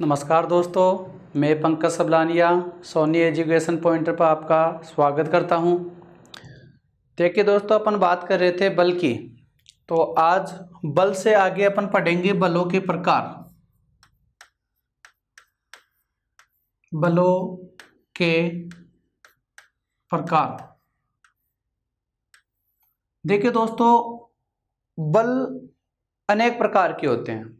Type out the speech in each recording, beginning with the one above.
नमस्कार दोस्तों, मैं पंकज सबलानिया सोनी एजुकेशन पॉइंटर पर आपका स्वागत करता हूं। देखिए दोस्तों, अपन बात कर रहे थे बल की, तो आज बल से आगे अपन पढ़ेंगे बलों के प्रकार। बलों के प्रकार। देखिए दोस्तों, बल अनेक प्रकार के होते हैं।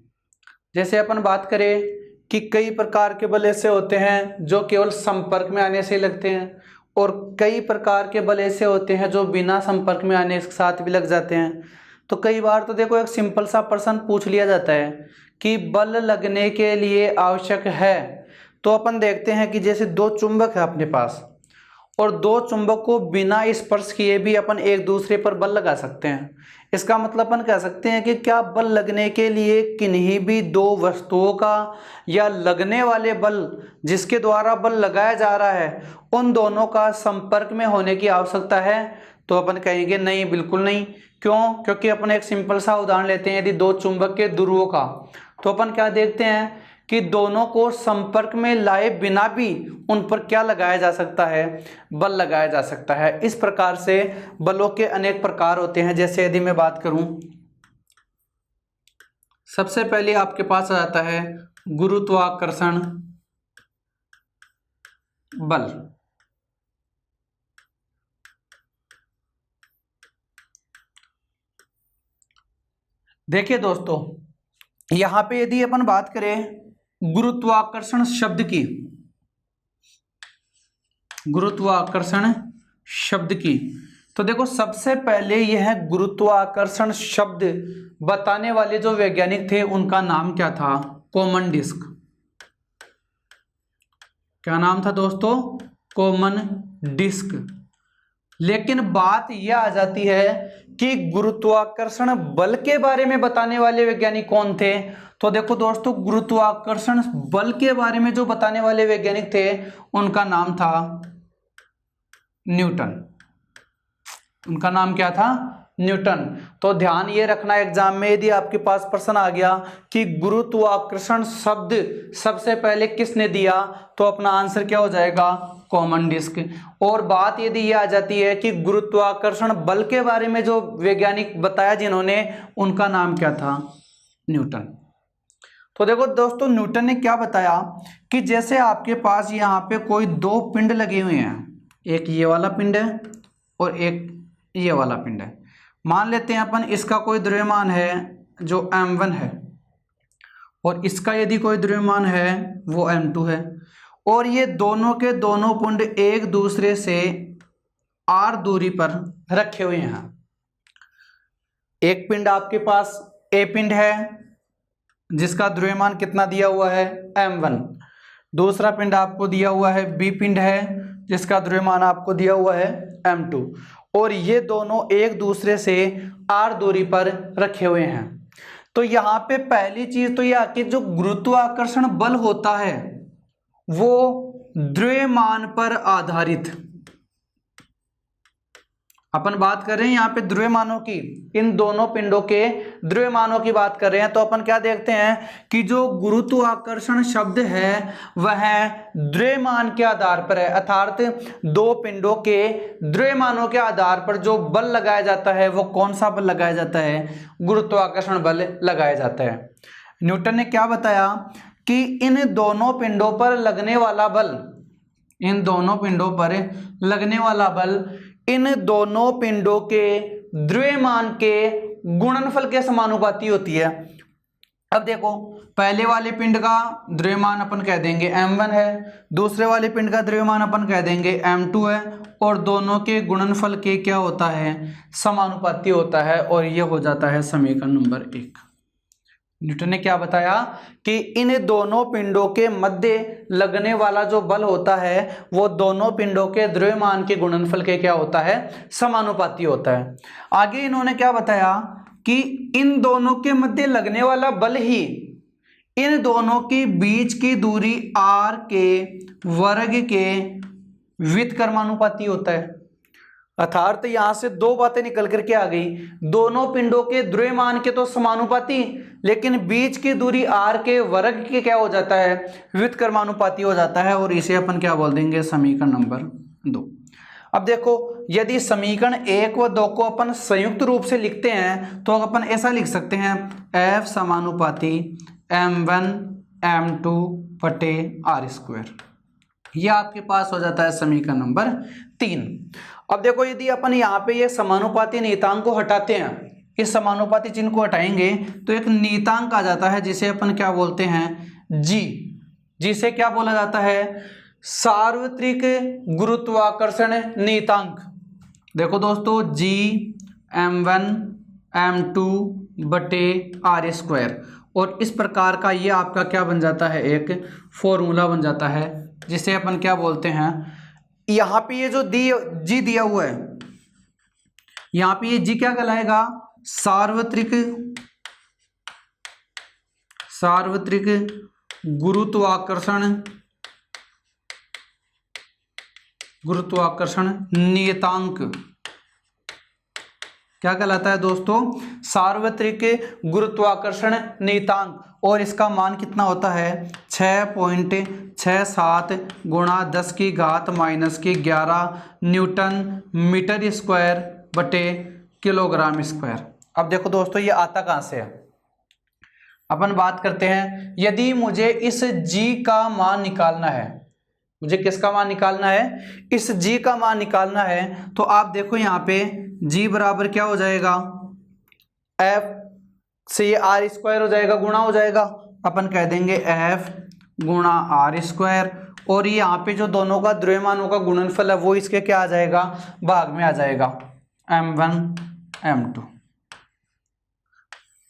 जैसे अपन बात करें कि कई प्रकार के बल ऐसे होते हैं जो केवल संपर्क में आने से लगते हैं, और कई प्रकार के बल ऐसे होते हैं जो बिना संपर्क में आने के साथ भी लग जाते हैं। तो कई बार तो देखो, एक सिंपल सा प्रश्न पूछ लिया जाता है कि बल लगने के लिए आवश्यक है। तो अपन देखते हैं कि जैसे दो चुंबक है अपने पास, और दो चुंबक को बिना स्पर्श किए भी अपन एक दूसरे पर बल लगा सकते हैं। इसका मतलब अपन कह सकते हैं कि क्या बल लगने के लिए किन्हीं भी दो वस्तुओं का या लगने वाले बल जिसके द्वारा बल लगाया जा रहा है, उन दोनों का संपर्क में होने की आवश्यकता है? तो अपन कहेंगे नहीं, बिल्कुल नहीं। क्यों? क्योंकि अपन एक सिंपल सा उदाहरण लेते हैं। यदि दो चुंबक के ध्रुवों का, तो अपन क्या देखते हैं कि दोनों को संपर्क में लाए बिना भी उन पर क्या लगाया जा सकता है? बल लगाया जा सकता है। इस प्रकार से बलों के अनेक प्रकार होते हैं। जैसे यदि मैं बात करूं, सबसे पहले आपके पास आ जाता है गुरुत्वाकर्षण बल। देखिए दोस्तों, यहां पे यदि अपन बात करें गुरुत्वाकर्षण शब्द की, गुरुत्वाकर्षण शब्द की, तो देखो सबसे पहले यह गुरुत्वाकर्षण शब्द बताने वाले जो वैज्ञानिक थे उनका नाम क्या था? Common disc. क्या नाम था दोस्तों? Common disc. लेकिन बात यह आ जाती है कि गुरुत्वाकर्षण बल के बारे में बताने वाले वैज्ञानिक कौन थे? तो देखो दोस्तों, गुरुत्वाकर्षण बल के बारे में जो बताने वाले वैज्ञानिक थे उनका नाम था न्यूटन। उनका नाम क्या था? न्यूटन। तो ध्यान ये रखना, एग्जाम में यदि आपके पास प्रश्न आ गया कि गुरुत्वाकर्षण शब्द सबसे पहले किसने दिया, तो अपना आंसर क्या हो जाएगा? Common disc. और बात यदि ये आ जाती है कि गुरुत्वाकर्षण बल के बारे में जो वैज्ञानिक बताया जिन्होंने, उनका नाम क्या था? न्यूटन। तो देखो दोस्तों, न्यूटन ने क्या बताया कि जैसे आपके पास यहाँ पे कोई दो पिंड लगे हुए हैं, एक ये वाला पिंड है और एक ये वाला पिंड है। मान लेते हैं अपन इसका कोई द्रव्यमान है जो m1 है, और इसका यदि कोई द्रव्यमान है वो m2 है, और ये दोनों के दोनों पिंड एक दूसरे से r दूरी पर रखे हुए हैं। एक पिंड आपके पास a पिंड है जिसका द्रव्यमान कितना दिया हुआ है? m1। दूसरा पिंड आपको दिया हुआ है b पिंड है जिसका द्रव्यमान आपको दिया हुआ है m2, और ये दोनों एक दूसरे से r दूरी पर रखे हुए हैं। तो यहाँ पे पहली चीज तो यह कि जो गुरुत्वाकर्षण बल होता है वो द्रव्यमान पर आधारित, अपन बात कर रहे हैं यहाँ पे द्रव्यमानों की, इन दोनों पिंडों के द्रव्यमानों की बात कर रहे हैं। तो अपन क्या देखते हैं कि जो गुरुत्वाकर्षण शब्द है वह द्रव्यमान के आधार पर है, अर्थात दो पिंडों के द्रव्यमानों के आधार पर जो बल लगाया जाता है वो कौन सा बल लगाया जाता है? गुरुत्वाकर्षण बल लगाया जाता है। न्यूटन ने क्या बताया कि इन दोनों पिंडों पर लगने वाला बल, इन दोनों पिंडों पर लगने वाला बल इन दोनों पिंडों के द्रव्यमान के गुणनफल के समानुपाती होती है। अब देखो, पहले वाले पिंड का द्रव्यमान अपन कह देंगे m1 है, दूसरे वाले पिंड का द्रव्यमान अपन कह देंगे m2 है, और दोनों के गुणनफल के क्या होता है? समानुपाती होता है, और यह हो जाता है समीकरण नंबर 1। न्यूटन ने क्या बताया कि इन दोनों पिंडों के मध्य लगने वाला जो बल होता है वो दोनों पिंडों के द्रव्यमान के गुणनफल के क्या होता है? समानुपाती होता है। आगे इन्होंने क्या बताया कि इन दोनों के मध्य लगने वाला बल ही इन दोनों के बीच की दूरी r के वर्ग के व्युत्क्रमानुपाती होता है। अर्थात यहाँ से दो बातें निकल करके आ गई, दोनों पिंडों के द्रव्यमान के तो समानुपाती, लेकिन बीच की दूरी r के वर्ग के क्या हो जाता है, व्युत्क्रमानुपाती हो जाता है, और इसे अपन क्या बोल देंगे, समीकरण नंबर 2। अब देखो, यदि समीकरण 1 व 2 को अपन संयुक्त रूप से लिखते हैं तो अपन ऐसा लिख सकते हैं, F समानुपाती m1 m2 बटे r²। यह आपके पास हो जाता है समीकरण नंबर 3। अब देखो, यदि अपन यहाँ पे ये समानुपाती नियतांक को हटाते हैं, इस समानुपाती चिन्ह को हटाएंगे तो एक नियतांक आ जाता है जिसे अपन क्या बोलते हैं, G, जिसे क्या बोला जाता है, सार्वत्रिक गुरुत्वाकर्षण नियतांक। देखो दोस्तों, G m1 m2 बटे r², और इस प्रकार का ये आपका क्या बन जाता है, एक फॉर्मूला बन जाता है जिसे अपन क्या बोलते हैं, यहाँ पे ये जो जी दिया हुआ है, यहाँ पे ये जी क्या कहलाएगा, सार्वत्रिक गुरुत्वाकर्षण नियतांक क्या कहलाता है दोस्तों, सार्वत्रिक गुरुत्वाकर्षण नियतांक, और इसका मान कितना होता है, 6.67 गुणा 10⁻⁻11 न्यूटन मीटर स्क्वायर बटे किलोग्राम स्क्वायर। अब देखो दोस्तों, ये आता कहाँ से है, अपन बात करते हैं, यदि मुझे इस g का मान निकालना है, मुझे किसका मान निकालना है, इस g का मान निकालना है, तो आप देखो यहाँ पे g बराबर क्या हो जाएगा, f से ये r² हो जाएगा, गुणा हो जाएगा, अपन कह देंगे f गुणा r², और ये यहाँ पे जो दोनों का द्रव्यमानों का गुणनफल है वो इसके क्या आ जाएगा, भाग में आ जाएगा, m1 m2।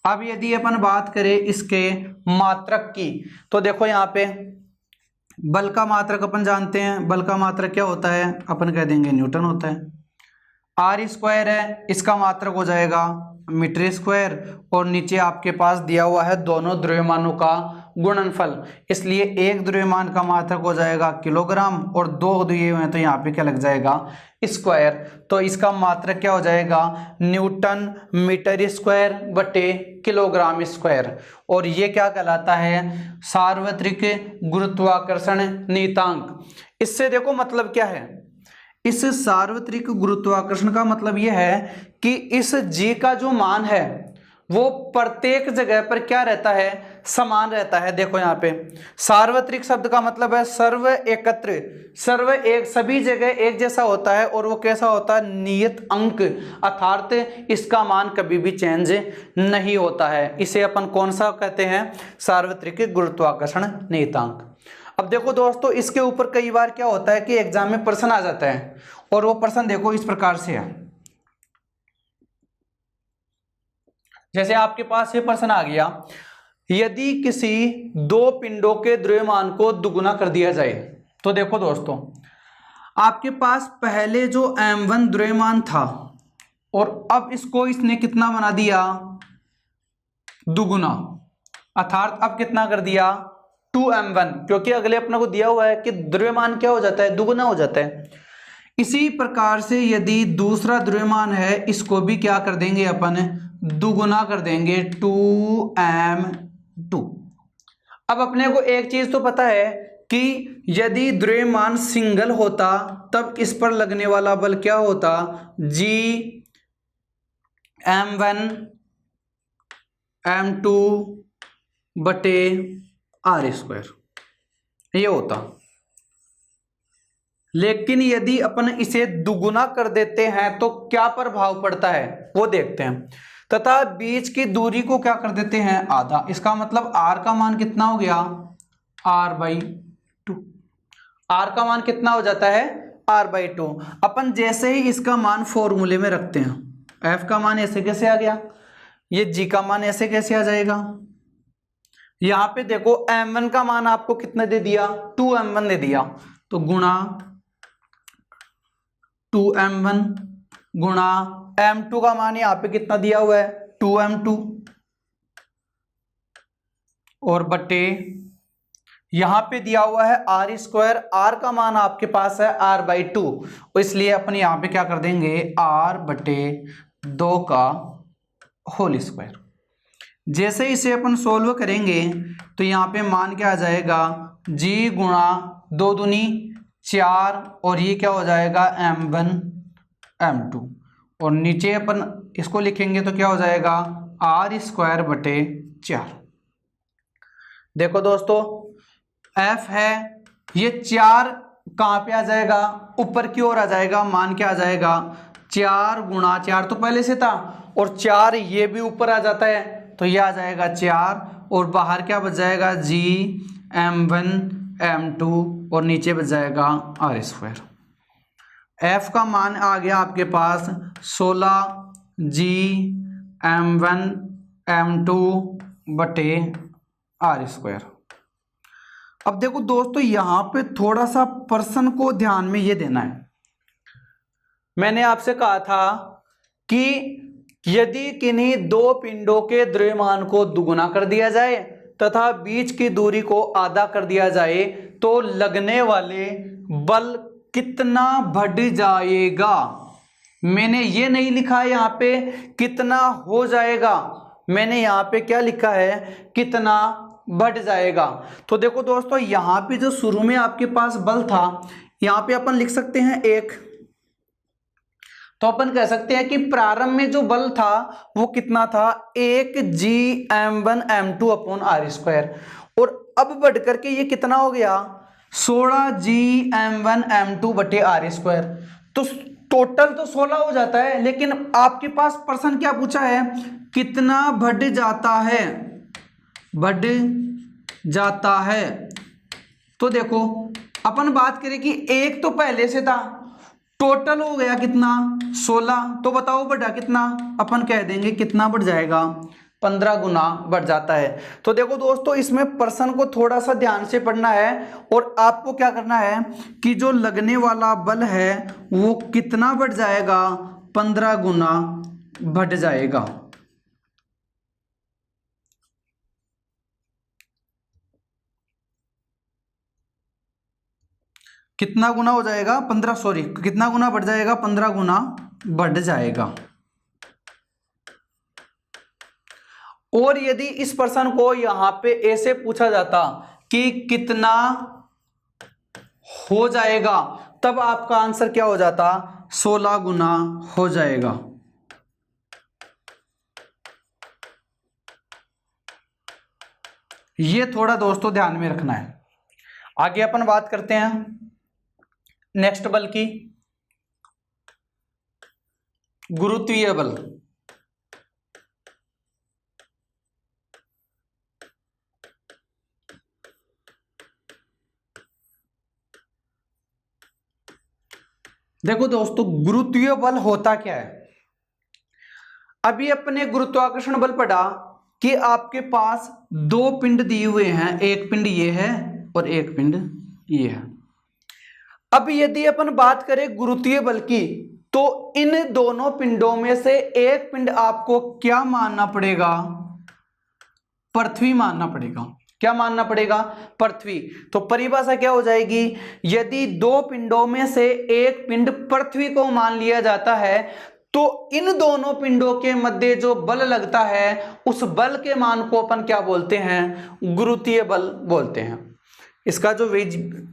अब यदि अपन बात करें इसके मात्रक की, तो देखो यहाँ पे बल का मात्रक अपन जानते हैं, बल का मात्रक क्या होता है, अपन कह देंगे न्यूटन होता है। r² है, इसका मात्रक हो जाएगा मीटर स्क्वायर, और नीचे आपके पास दिया हुआ है दोनों द्रव्यमानों का गुणनफल, इसलिए एक द्रव्यमान का मात्रक हो जाएगा किलोग्राम, और दो दिए हुए हैं तो यहाँ पे क्या लग जाएगा, स्क्वायर, तो इसका मात्रक क्या हो जाएगा, न्यूटन मीटर स्क्वायर बटे किलोग्राम स्क्वायर, और ये क्या कहलाता है, सार्वत्रिक गुरुत्वाकर्षण नियतांक। इससे देखो मतलब क्या है, इस सार्वत्रिक गुरुत्वाकर्षण का मतलब यह है कि इस g का जो मान है वो प्रत्येक जगह पर क्या रहता है, समान रहता है। देखो यहाँ पे सार्वत्रिक शब्द का मतलब है सर्व एकत्र, सर्व एक, सभी जगह एक जैसा होता है, और वो कैसा होता है, नियत अंक, अर्थात इसका मान कभी भी चेंज नहीं होता है। इसे अपन कौन सा कहते हैं, सार्वत्रिक गुरुत्वाकर्षण नियतांक। अब देखो दोस्तों, इसके ऊपर कई बार क्या होता है कि एग्जाम में प्रश्न आ जाता है, और वो प्रश्न देखो इस प्रकार से है, जैसे आपके पास ये प्रश्न आ गया, यदि किसी दो पिंडों के द्रव्यमान को दुगुना कर दिया जाए, तो देखो दोस्तों, आपके पास पहले जो m1 द्रव्यमान था, और अब इसको इसने कितना बना दिया, दुगुना, अर्थात अब कितना कर दिया, 2m1, क्योंकि अगले अपने को दिया हुआ है कि द्रव्यमान क्या हो जाता है, दुगुना हो जाता है। इसी प्रकार से यदि दूसरा द्रव्यमान है, इसको भी क्या कर देंगे अपन, दुगुना कर देंगे, 2m2। अब अपने को एक चीज तो पता है कि यदि द्रव्यमान सिंगल होता तब इस पर लगने वाला बल क्या होता, G m1 m2 बटे r², ये होता। लेकिन यदि अपन इसे दुगुना कर देते हैं तो क्या प्रभाव पड़ता है वो देखते हैं, तथा बीच की दूरी को क्या कर देते हैं, आधा। इसका मतलब r का मान कितना हो गया, r/2। r का मान कितना हो जाता है, r/2। अपन जैसे ही इसका मान फॉर्मूले में रखते हैं, f का मान ऐसे कैसे आ गया, ये g का मान ऐसे कैसे आ जाएगा। यहां पे देखो m1 का मान आपको कितना दे दिया, 2m1 दे दिया, तो गुणा 2m1 गुणा m2 का मान यहाँ पे कितना दिया हुआ है, 2m2, और बटे यहाँ पे दिया हुआ है आर स्क्वायर, आर का मान आपके पास है r/2, इसलिए अपन यहाँ पे क्या कर देंगे r/2 का होल स्क्वायर। जैसे इसे अपन सोल्व करेंगे तो यहाँ पे मान क्या आ जाएगा g गुणा 2 दूनी 4 और ये क्या हो जाएगा m1 m2 और नीचे अपन इसको लिखेंगे तो क्या हो जाएगा r²/4। देखो दोस्तों f है, ये 4 कहाँ पे आ जाएगा ऊपर की ओर आ जाएगा, मान क्या आ जाएगा 4 गुणा 4 तो पहले से था और 4 ये भी ऊपर आ जाता है तो ये आ जाएगा 4 और बाहर क्या बच जाएगा g m1 m2 और नीचे बच जाएगा r²। f का मान आ गया आपके पास 16 g m1 m2/r²। अब देखो दोस्तों यहाँ पे थोड़ा सा पर्सन को ध्यान में ये देना है। मैंने आपसे कहा था कि यदि किन्हीं दो पिंडों के द्रव्यमान को दुगुना कर दिया जाए तथा बीच की दूरी को आधा कर दिया जाए तो लगने वाले बल कितना बढ़ जाएगा। मैंने ये नहीं लिखा है यहाँ पे कितना हो जाएगा, मैंने यहाँ पे क्या लिखा है कितना बढ़ जाएगा। तो देखो दोस्तों यहाँ पे जो शुरू में आपके पास बल था यहाँ पे अपन लिख सकते हैं 1, तो अपन कह सकते हैं कि प्रारंभ में जो बल था वो कितना था 1 g m1 m2/r²। और अब बढ़ करके ये कितना हो गया 16 g m1 m2/r²। तो टोटल तो 16 हो जाता है, लेकिन आपके पास प्रश्न क्या पूछा है कितना बढ़ जाता है, बढ़ जाता है। तो देखो अपन बात करें कि 1 तो पहले से था, टोटल हो गया कितना 16, तो बताओ बढ़ा कितना, अपन कह देंगे कितना बढ़ जाएगा 15 गुना बढ़ जाता है। तो देखो दोस्तों इसमें प्रश्न को थोड़ा सा ध्यान से पढ़ना है और आपको क्या करना है कि जो लगने वाला बल है वो कितना बढ़ जाएगा 15 गुना बढ़ जाएगा। कितना गुना हो जाएगा 15, सॉरी कितना गुना बढ़ जाएगा 15 गुना बढ़ जाएगा। और यदि इस प्रश्न को यहां पे ऐसे पूछा जाता कि कितना हो जाएगा तब आपका आंसर क्या हो जाता 16 गुना हो जाएगा। ये थोड़ा दोस्तों ध्यान में रखना है। आगे अपन बात करते हैं नेक्स्ट बल की, गुरुत्वीय बल। देखो दोस्तों गुरुत्वीय बल होता क्या है। अभी अपने गुरुत्वाकर्षण बल पढ़ा कि आपके पास दो पिंड दिए हुए हैं, एक पिंड ये है और एक पिंड ये है। अब यदि अपन बात करें गुरुत्वीय बल की तो इन दोनों पिंडों में से एक पिंड आपको क्या मानना पड़ेगा पृथ्वी मानना पड़ेगा। क्या मानना पड़ेगा पृथ्वी। तो परिभाषा क्या हो जाएगी, यदि दो पिंडों में से एक पिंड पृथ्वी को मान लिया जाता है तो इन दोनों पिंडों के मध्य जो बल लगता है उस बल के मान को अपन क्या बोलते हैं गुरुत्वीय बल बोलते हैं। इसका जो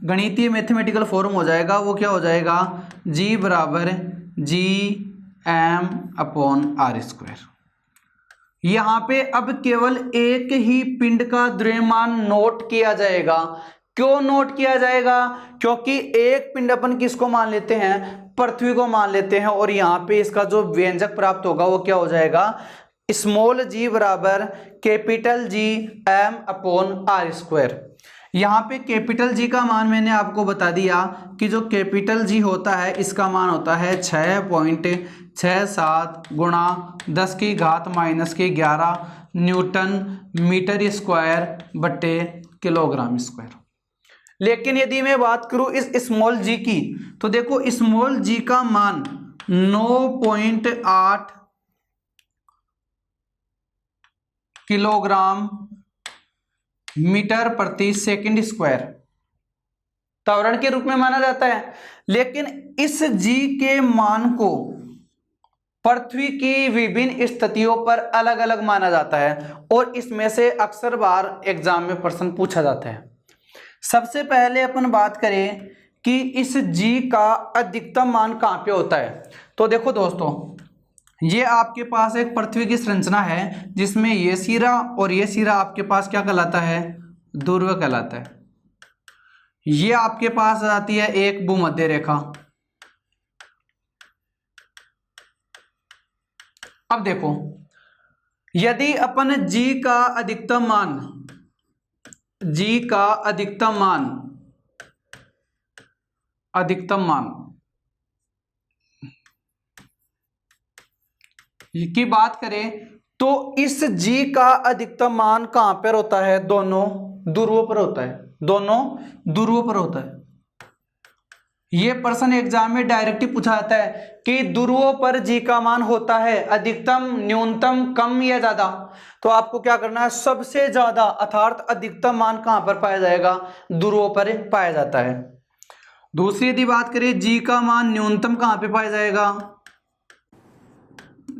गणितीय मैथमेटिकल फॉर्म हो जाएगा वो क्या हो जाएगा G बराबर Gm/r²। यहाँ पे अब केवल एक ही पिंड का द्रव्यमान नोट किया जाएगा। क्यों नोट किया जाएगा, क्योंकि एक पिंड अपन किसको मान लेते हैं पृथ्वी को मान लेते हैं और यहाँ पे इसका जो व्यंजक प्राप्त होगा वो क्या हो जाएगा स्मॉल g बराबर कैपिटल G m/r²। यहाँ पे कैपिटल G का मान मैंने आपको बता दिया कि जो कैपिटल G होता है इसका मान होता है 6.67 गुणा 10⁻⁻11 न्यूटन मीटर स्क्वायर बटे किलोग्राम स्क्वायर। लेकिन यदि मैं बात करूं इस स्मॉल g की तो देखो स्मॉल g का मान 9.8 किलोग्राम मीटर प्रति सेकंड स्क्वायर त्वरण के रूप में माना जाता है। लेकिन इस g के मान को पृथ्वी की विभिन्न स्थितियों पर अलग अलग माना जाता है और इसमें से अक्सर बार एग्जाम में प्रश्न पूछा जाता है। सबसे पहले अपन बात करें कि इस g का अधिकतम मान कहाँ पे होता है। तो देखो दोस्तों, ये आपके पास एक पृथ्वी की संरचना है जिसमें ये सिरा और ये सिरा आपके पास क्या कहलाता है, ध्रुव कहलाता है। ये आपके पास आती है एक भूमध्य रेखा। अब देखो, यदि अपन g का अधिकतम मान की बात करें तो इस g का अधिकतम मान कहां पर होता है, दोनों ध्रुवों पर होता है। ये प्रश्न एग्जाम में डायरेक्ट ही पूछा जाता है कि ध्रुवों पर g का मान होता है अधिकतम, न्यूनतम, कम या ज्यादा। तो आपको क्या करना है, सबसे ज्यादा अर्थात अधिकतम मान कहां पर पाया जाएगा, ध्रुवों पर पाया जाता है। दूसरी यदि बात करें g का मान न्यूनतम कहां पे पाया जाएगा,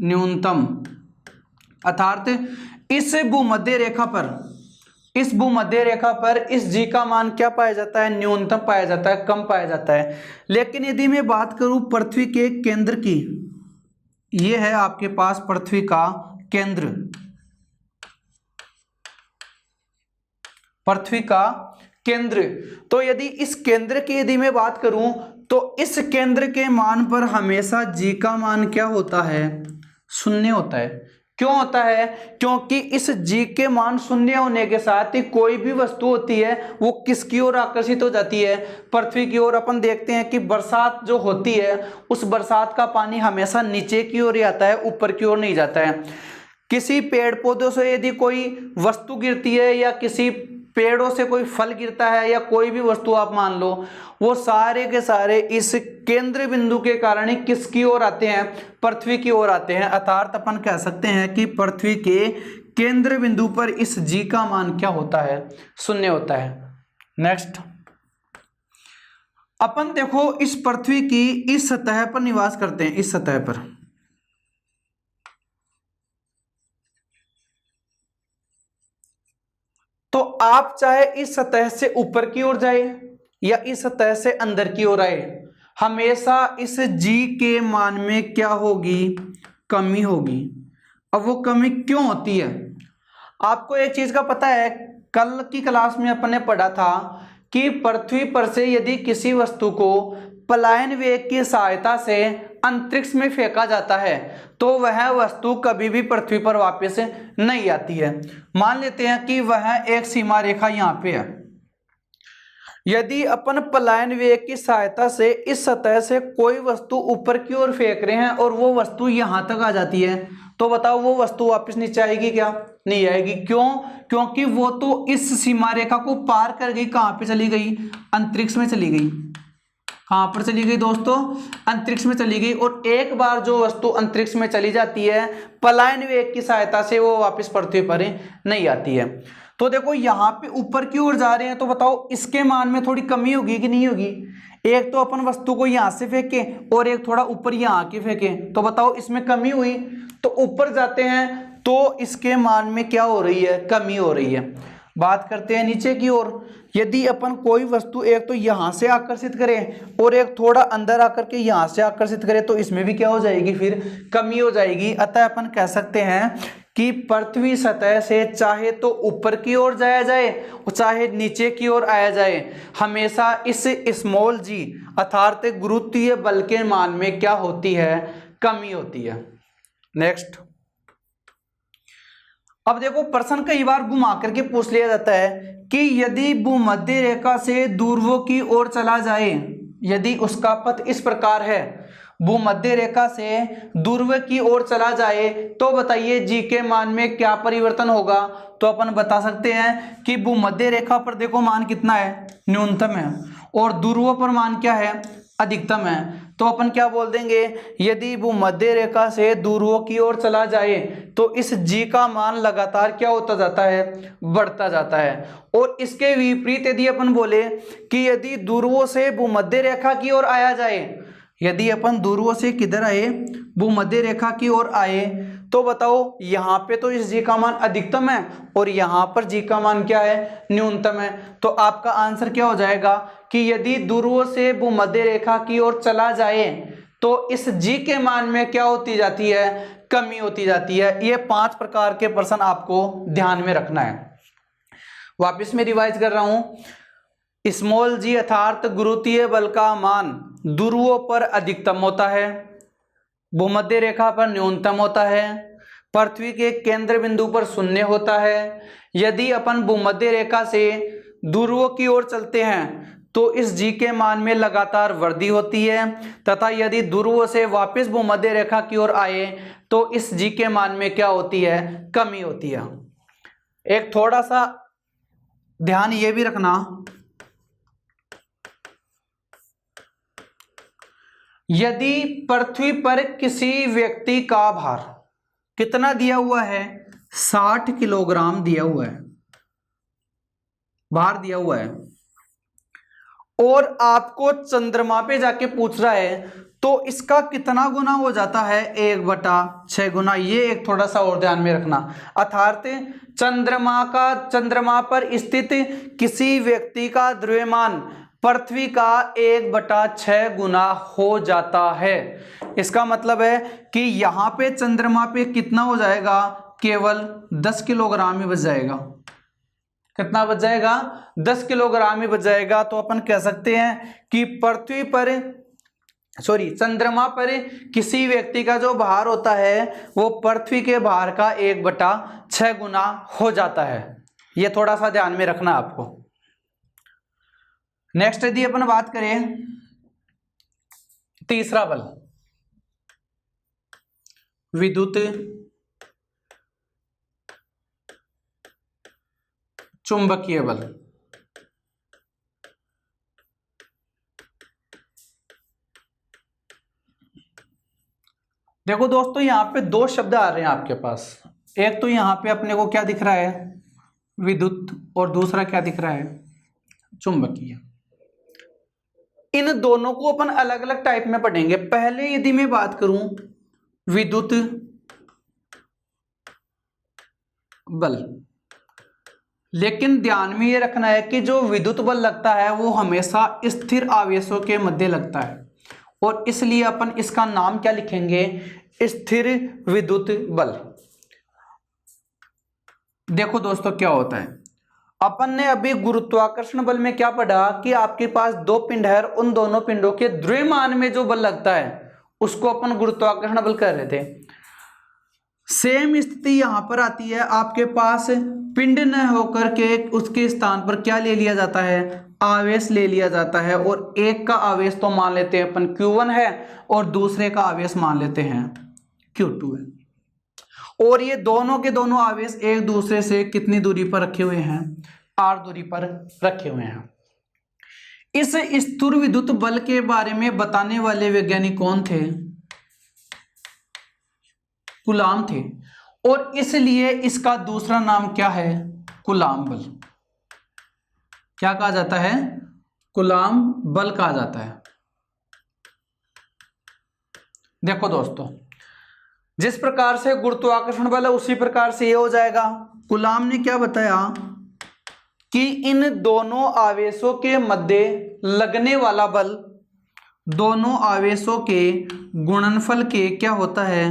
न्यूनतम अर्थात इस भूमध्य रेखा पर इस g का मान क्या पाया जाता है, न्यूनतम पाया जाता है, कम पाया जाता है। लेकिन यदि मैं बात करूं पृथ्वी के केंद्र की, ये है आपके पास पृथ्वी का केंद्र, तो यदि इस केंद्र की यदि मैं बात करूं तो इस केंद्र के मान पर हमेशा g का मान क्या होता है, शून्य होता है। क्यों होता है, क्योंकि इस g के मान शून्य होने के साथ ही कोई भी वस्तु होती है वो किसकी ओर आकर्षित हो जाती है, पृथ्वी की ओर। अपन देखते हैं कि बरसात जो होती है उस बरसात का पानी हमेशा नीचे की ओर ही आता है, ऊपर की ओर नहीं जाता है। किसी पेड़ पौधों से यदि कोई वस्तु गिरती है या किसी पेड़ों से कोई फल गिरता है या कोई भी वस्तु आप मान लो, वो सारे के सारे इस केंद्र बिंदु के कारण ही किसकी ओर आते हैं, पृथ्वी की ओर आते हैं। अर्थात अपन कह सकते हैं कि पृथ्वी के केंद्र बिंदु पर इस g का मान क्या होता है, शून्य होता है। नेक्स्ट अपन देखो, इस पृथ्वी की इस सतह पर निवास करते हैं, इस सतह पर तो आप चाहे इस सतह से ऊपर की ओर जाए या इस सतह से अंदर की ओर आए, हमेशा इस g के मान में क्या होगी, कमी होगी। अब वो कमी क्यों होती है, आपको एक चीज का पता है, कल की क्लास में अपन ने पढ़ा था कि पृथ्वी पर से यदि किसी वस्तु को पलायन वेग की सहायता से अंतरिक्ष में फेंका जाता है तो वह वस्तु कभी भी पृथ्वी पर वापस नहीं आती है। मान लेते हैं कि वह एक सीमा रेखा यहाँ पे है, यदि अपन पलायन वेग की सहायता से इस सतह से कोई वस्तु ऊपर की ओर फेंक रहे हैं और वो वस्तु यहाँ तक आ जाती है, तो बताओ वो वस्तु वापस नीचे आएगी क्या, नहीं आएगी। क्यों, क्योंकि वो तो इस सीमा रेखा को पार कर गई, कहाँ पे चली गई, अंतरिक्ष में चली गई। कहां पर चली गई दोस्तों, अंतरिक्ष में चली गई। और एक बार जो वस्तु अंतरिक्ष में चली जाती है पलायन वेग की सहायता से, वो वापस पृथ्वी पर नहीं आती है। तो देखो यहाँ पे ऊपर की ओर जा रहे हैं, तो बताओ इसके मान में थोड़ी कमी होगी कि नहीं होगी। एक तो अपन वस्तु को यहां से फेंके और एक थोड़ा ऊपर यहाँ आके फेंके, तो बताओ इसमें कमी हुई। तो ऊपर जाते हैं तो इसके मान में क्या हो रही है, कमी हो रही है। बात करते हैं नीचे की ओर, यदि अपन कोई वस्तु एक तो यहां से आकर्षित करें और एक थोड़ा अंदर आकर के यहां से आकर्षित करें, तो इसमें भी क्या हो जाएगी, फिर कमी हो जाएगी। अतः अपन कह सकते हैं कि पृथ्वी सतह से चाहे तो ऊपर की ओर जाया जाए और चाहे नीचे की ओर आया जाए, हमेशा इस स्मॉल g अर्थात गुरुत्वीय बल के मान में क्या होती है, कमी होती है। नेक्स्ट, अब देखो प्रश्न कई बार घुमा करके पूछ लिया जाता है कि यदि भूमध्य रेखा से ध्रुवों की ओर चला जाए, यदि उसका पथ इस प्रकार है, भूमध्य रेखा से ध्रुव की ओर चला जाए, तो बताइए g के मान में क्या परिवर्तन होगा। तो अपन बता सकते हैं कि भूमध्य रेखा पर देखो मान कितना है, न्यूनतम है, और ध्रुवों पर मान क्या है, अधिकतम है। तो अपन क्या बोल देंगे, यदि भूमध्य रेखा से ध्रुवों की ओर चला जाए तो इस जी का मान लगातार क्या होता जाता है, बढ़ता जाता है। और इसके विपरीत यदि अपन बोले कि यदि ध्रुवों से भूमध्य रेखा की ओर आया जाए, यदि अपन ध्रुवों से किधर आए, भूमध्य रेखा की ओर आए, तो बताओ यहाँ पे तो इस जी का मान अधिकतम है और यहाँ पर जी का मान क्या है, न्यूनतम है। तो आपका आंसर क्या हो जाएगा कि यदि ध्रुवों से भूमध्य रेखा की ओर चला जाए तो इस जी के मान में क्या होती जाती है, कमी होती जाती है। ये 5 प्रकार के प्रश्न आपको ध्यान में रखना है। वापस में रिवाइज कर रहा हूं, स्मॉल जी अर्थात गुरुत्वीय बल का मान ध्रुवों पर अधिकतम होता है, भूमध्य रेखा पर न्यूनतम होता है, पृथ्वी के केंद्र बिंदु पर शून्य होता है। यदि अपन भूमध्य रेखा से ध्रुवों की ओर चलते हैं तो इस जी के मान में लगातार वृद्धि होती है, तथा यदि ध्रुवों से वापस भूमध्य रेखा की ओर आए तो इस जी के मान में क्या होती है, कमी होती है। एक थोड़ा सा ध्यान ये भी रखना, यदि पृथ्वी पर किसी व्यक्ति का भार कितना दिया हुआ है, 60 किलोग्राम दिया हुआ है, भार दिया हुआ है, और आपको चंद्रमा पे जाके पूछ रहा है तो इसका कितना गुना हो जाता है, 1/6 गुना। ये एक थोड़ा सा और ध्यान में रखना, अर्थात चंद्रमा पर स्थित किसी व्यक्ति का द्रव्यमान पृथ्वी का 1/6 गुना हो जाता है। इसका मतलब है कि यहाँ पे चंद्रमा पे कितना हो जाएगा, केवल 10 किलोग्राम ही बच जाएगा। कितना बच जाएगा, 10 किलोग्राम ही बच जाएगा। तो अपन कह सकते हैं कि चंद्रमा पर किसी व्यक्ति का जो भार होता है वो पृथ्वी के भार का 1/6 गुना हो जाता है। ये थोड़ा सा ध्यान में रखना आपको। नेक्स्ट यदि अपन बात करें तीसरा बल, विद्युत चुंबकीय बल। देखो दोस्तों, यहां पे 2 शब्द आ रहे हैं आपके पास। एक तो यहां पे अपने को क्या दिख रहा है, विद्युत, और दूसरा क्या दिख रहा है, चुंबकीय। इन दोनों को अपन अलग अलग टाइप में पढ़ेंगे। पहले यदि मैं बात करूं विद्युत बल, लेकिन ध्यान में ये रखना है कि जो विद्युत बल लगता है वो हमेशा स्थिर आवेशों के मध्य लगता है, और इसलिए अपन इसका नाम क्या लिखेंगे, स्थिर विद्युत बल। देखो दोस्तों क्या होता है, अपन ने अभी गुरुत्वाकर्षण बल में क्या पढ़ा कि आपके पास 2 पिंड है, उन दोनों पिंडों के द्रव्यमान में जो बल लगता है उसको अपन गुरुत्वाकर्षण बल कर रहे थे। सेम स्थिति यहां पर आती है, आपके पास पिंड न होकर के उसके स्थान पर क्या ले लिया जाता है, आवेश ले लिया जाता है, और एक का आवेश तो मान लेते हैं अपन Q1 है और दूसरे का आवेश मान लेते हैं Q2 है, और ये दोनों के दोनों आवेश एक दूसरे से कितनी दूरी पर रखे हुए हैं, r दूरी पर रखे हुए हैं। इस स्थिर विद्युत बल के बारे में बताने वाले वैज्ञानिक कौन थे, कूलाम थे, और इसलिए इसका दूसरा नाम क्या है, कूलाम बल। क्या कहा जाता है, कूलाम बल कहा जाता है। देखो दोस्तों, जिस प्रकार से गुरुत्वाकर्षण बल है उसी प्रकार से ये हो जाएगा। कूलाम ने क्या बताया कि इन दोनों आवेशों के मध्य लगने वाला बल दोनों आवेशों के गुणनफल के क्या होता है,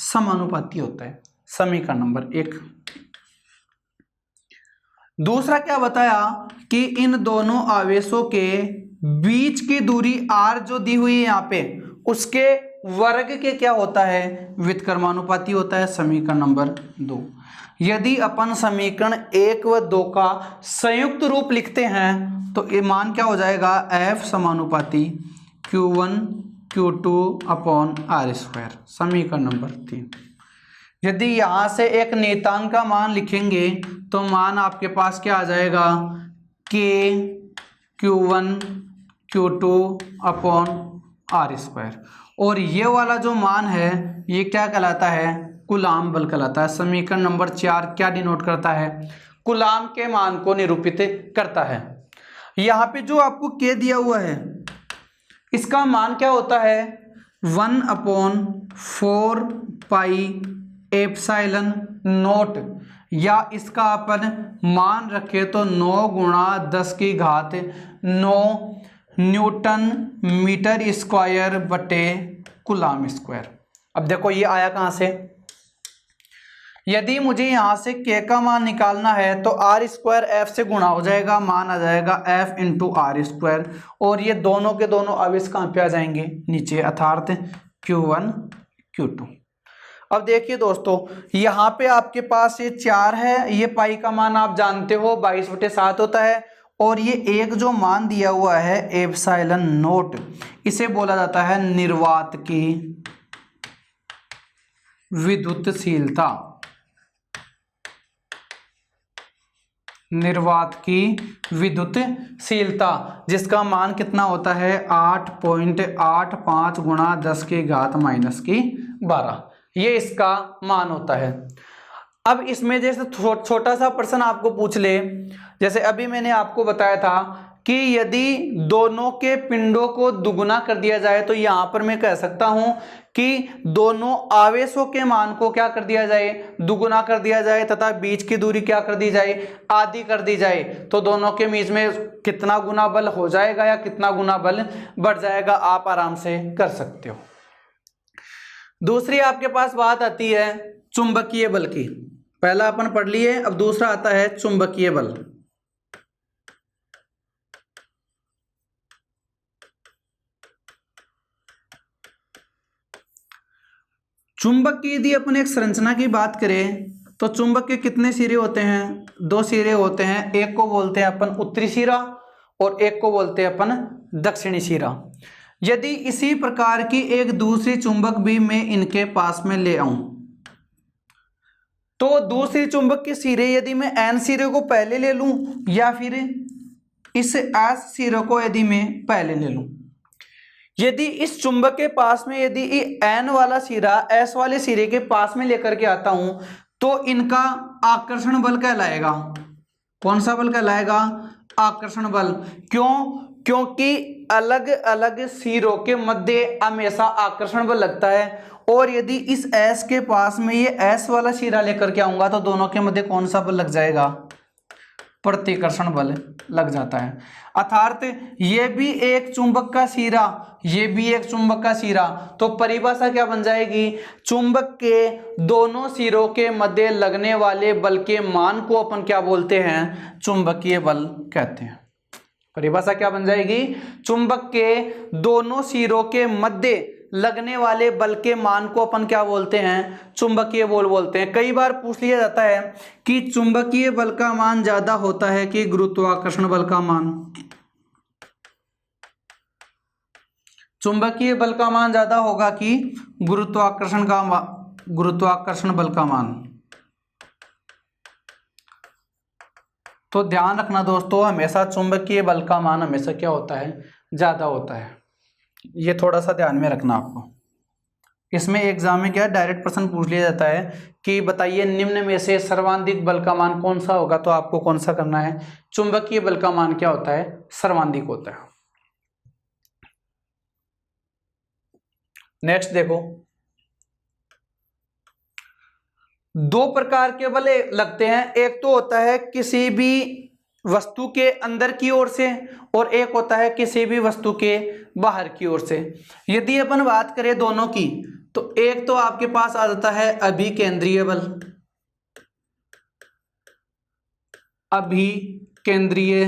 समानुपाती होता है। समीकरण नंबर 1। दूसरा क्या बताया कि इन दोनों आवेशों के बीच की दूरी r जो दी हुई है यहाँ पे, उसके वर्ग के क्या होता है, व्युत्क्रमानुपाती होता है। समीकरण नंबर 2। यदि अपन समीकरण 1 व 2 का संयुक्त रूप लिखते हैं तो ये मान क्या हो जाएगा, F समानुपाती Q1 Q2 अपॉन r²। समीकरण नंबर 3। यदि यहां से एक नियतांक का मान लिखेंगे तो मान आपके पास क्या आ जाएगा, K Q1 Q2 upon are square. और ये वाला जो मान है ये क्या कहलाता है, कूलाम बल कहलाता है। समीकरण नंबर 4 क्या डिनोट करता है, कूलाम के मान को निरूपित करता है। यहाँ पे जो आपको के दिया हुआ है इसका मान क्या होता है, 1/4 पाई एप्सिलॉन नॉट, या इसका अपन मान रखे तो 9 गुणा 10 की घात 9 न्यूटन मीटर स्क्वायर बटे कूलाम स्क्वायर। अब देखो ये आया कहाँ से, यदि मुझे यहाँ से के का मान निकालना है तो आर स्क्वायर एफ से गुणा हो जाएगा, मान आ जाएगा एफ इंटू आर स्क्वायर, और ये दोनों के दोनों आवेश कहाँ पे आ जाएंगे, नीचे, अर्थात Q1 Q2। अब देखिए दोस्तों यहाँ पे आपके पास ये 4 है, ये पाई का मान आप जानते हो 22/7 होता है, और ये एक जो मान दिया हुआ है एप्सिलॉन नोट, इसे बोला जाता है निर्वात की विद्युतशीलता, निर्वात की विद्युतशीलता, जिसका मान कितना होता है 8.85 गुणा 10 की घात -12, ये इसका मान होता है। अब इसमें जैसे छोटा सा प्रश्न आपको पूछ ले, जैसे अभी मैंने आपको बताया था कि यदि दोनों के पिंडों को दुगुना कर दिया जाए तो यहाँ पर मैं कह सकता हूं कि दोनों आवेशों के मान को क्या कर दिया जाए, दुगुना कर दिया जाए, तथा बीच की दूरी क्या कर दी जाए, आधी कर दी जाए, तो दोनों के बीच में कितना गुना बल हो जाएगा या कितना गुना बल बढ़ जाएगा, आप आराम से कर सकते हो। दूसरी आपके पास बात आती है चुंबकीय बल की, पहला अपन पढ़ लिए, अब दूसरा आता है चुंबकीय बल। चुंबक की यदि अपन एक संरचना की बात करें तो चुंबक के कितने सिरे होते हैं, 2 सिरे होते हैं, एक को बोलते हैं अपन उत्तरी सिरा और एक को बोलते हैं अपन दक्षिणी सिरा। यदि इसी प्रकार की एक दूसरी चुंबक भी मैं इनके पास में ले आऊं तो दूसरी चुंबक के सिरे यदि मैं एन सिरे को पहले ले लूं या फिर इस एस सिरे को यदि मैं पहले ले लूं, यदि इस चुंबक के पास में यदि एन वाला सिरा एस वाले सिरे के पास में लेकर के आता हूं तो इनका आकर्षण बल कहलाएगा, कौन सा बल कहलाएगा, आकर्षण बल। क्यों, क्योंकि अलग अलग सिरों के मध्य हमेशा आकर्षण बल लगता है, और यदि इस एस के पास में ये एस वाला सिरा लेकर के आऊंगा तो दोनों के मध्य कौन सा बल लग जाएगा, प्रतिकर्षण बल लग जाता है। अर्थात ये भी एक चुंबक का सिरा, ये भी एक चुंबक का सिरा, तो परिभाषा क्या बन जाएगी, चुंबक के दोनों सिरों के मध्य लगने वाले बल के मान को अपन क्या बोलते हैं, चुंबकीय बल कहते हैं। परिभाषा क्या बन जाएगी, चुंबक के दोनों सिरों के मध्य लगने वाले बल के मान को अपन क्या बोलते हैं, चुंबकीय बल बोलते हैं। कई बार पूछ लिया जाता है कि चुंबकीय बल का मान ज्यादा होता है कि गुरुत्वाकर्षण बल का मान, चुंबकीय बल का मान ज्यादा होगा कि गुरुत्वाकर्षण बल का मान। तो ध्यान रखना दोस्तों, हमेशा चुंबकीय बल का मान हमेशा क्या होता है, ज्यादा होता है, ये थोड़ा सा ध्यान में रखना आपको। इसमें एग्जाम में क्या डायरेक्ट प्रश्न पूछ लिया जाता है कि बताइए निम्न में से सर्वाधिक बल का मान कौन सा होगा, तो आपको कौन सा करना है, चुंबकीय बल का मान क्या होता है, सर्वाधिक होता है। नेक्स्ट देखो, 2 प्रकार के बल लगते हैं, एक तो होता है किसी भी वस्तु के अंदर की ओर से और एक होता है किसी भी वस्तु के बाहर की ओर से। यदि अपन बात करें दोनों की तो एक तो आपके पास आ जाता है अभिकेंद्रीय बल, अभिकेंद्रीय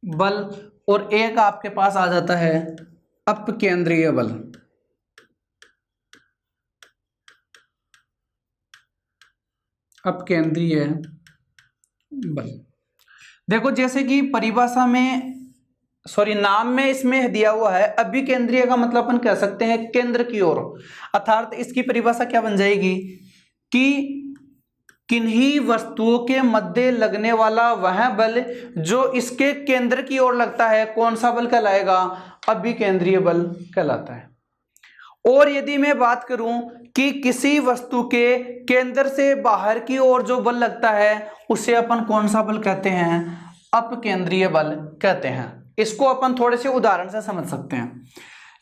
बल, और एक आपके पास आ जाता है अपकेंद्रीय बल। अपकेंद्रीय बल देखो, जैसे कि परिभाषा में नाम में इसमें दिया हुआ है अभिकेंद्रीय का मतलब अपन कह सकते हैं केंद्र की ओर, अर्थात इसकी परिभाषा क्या बन जाएगी कि किन्हीं वस्तुओं के मध्य लगने वाला वह बल जो इसके केंद्र की ओर लगता है, कौन सा बल कहलाएगा, अभिकेंद्रीय बल कहलाता है। और यदि मैं बात करूं कि किसी वस्तु के केंद्र से बाहर की ओर जो बल लगता है उसे अपन कौन सा बल कहते हैं? अपकेंद्रीय बल कहते हैं। इसको अपन थोड़े से उदाहरण से समझ सकते हैं।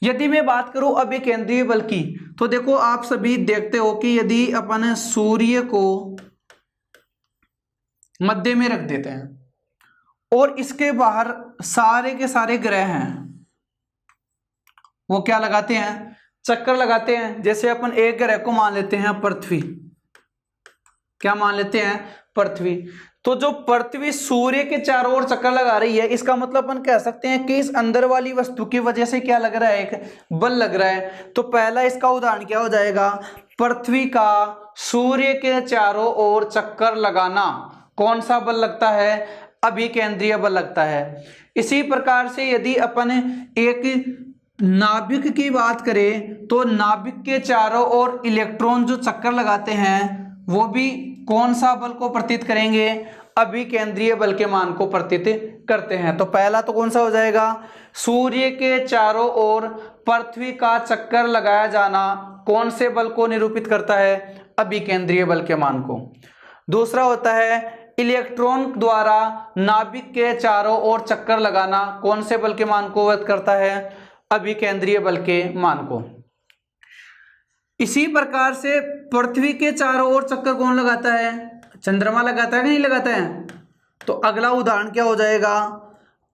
यदि मैं बात करूं अभिकेंद्रीय बल की, तो देखो आप सभी देखते हो कि यदि अपन सूर्य को मध्य में रख देते हैं और इसके बाहर सारे के सारे ग्रह हैं, वो क्या लगाते हैं? चक्कर लगाते हैं। जैसे अपन एक ग्रह को मान लेते हैं पृथ्वी, क्या मान लेते हैं? पृथ्वी। तो जो पृथ्वी सूर्य के चारों ओर चक्कर लगा रही है, इसका मतलब अपन कह सकते हैं कि इस अंदर वाली वस्तु की वजह से क्या लग रहा है? एक बल लग रहा है। तो पहला इसका उदाहरण क्या हो जाएगा? पृथ्वी का सूर्य के चारों ओर चक्कर लगाना कौन सा बल लगता है? अभिकेंद्रीय बल लगता है। इसी प्रकार से यदि अपन एक नाभिक की बात करें तो नाभिक के चारों ओर इलेक्ट्रॉन जो चक्कर लगाते हैं वो भी कौन सा बल को प्रतीत करेंगे? अभिकेंद्रीय बल के मान को प्रतीत करते हैं। तो पहला तो कौन सा हो जाएगा? सूर्य के चारों ओर पृथ्वी का चक्कर लगाया जाना कौन से बल को निरूपित करता है? अभिकेंद्रीय बल के मान को। दूसरा होता है इलेक्ट्रॉन द्वारा नाभिक के चारों ओर चक्कर लगाना कौन से बल के मान को व्यक्त करता है? अभिकेंद्रीय बल के मान को। इसी प्रकार से पृथ्वी के चारों ओर चक्कर कौन लगाता है? चंद्रमा लगाता है कि नहीं लगाता है? तो अगला उदाहरण क्या हो जाएगा?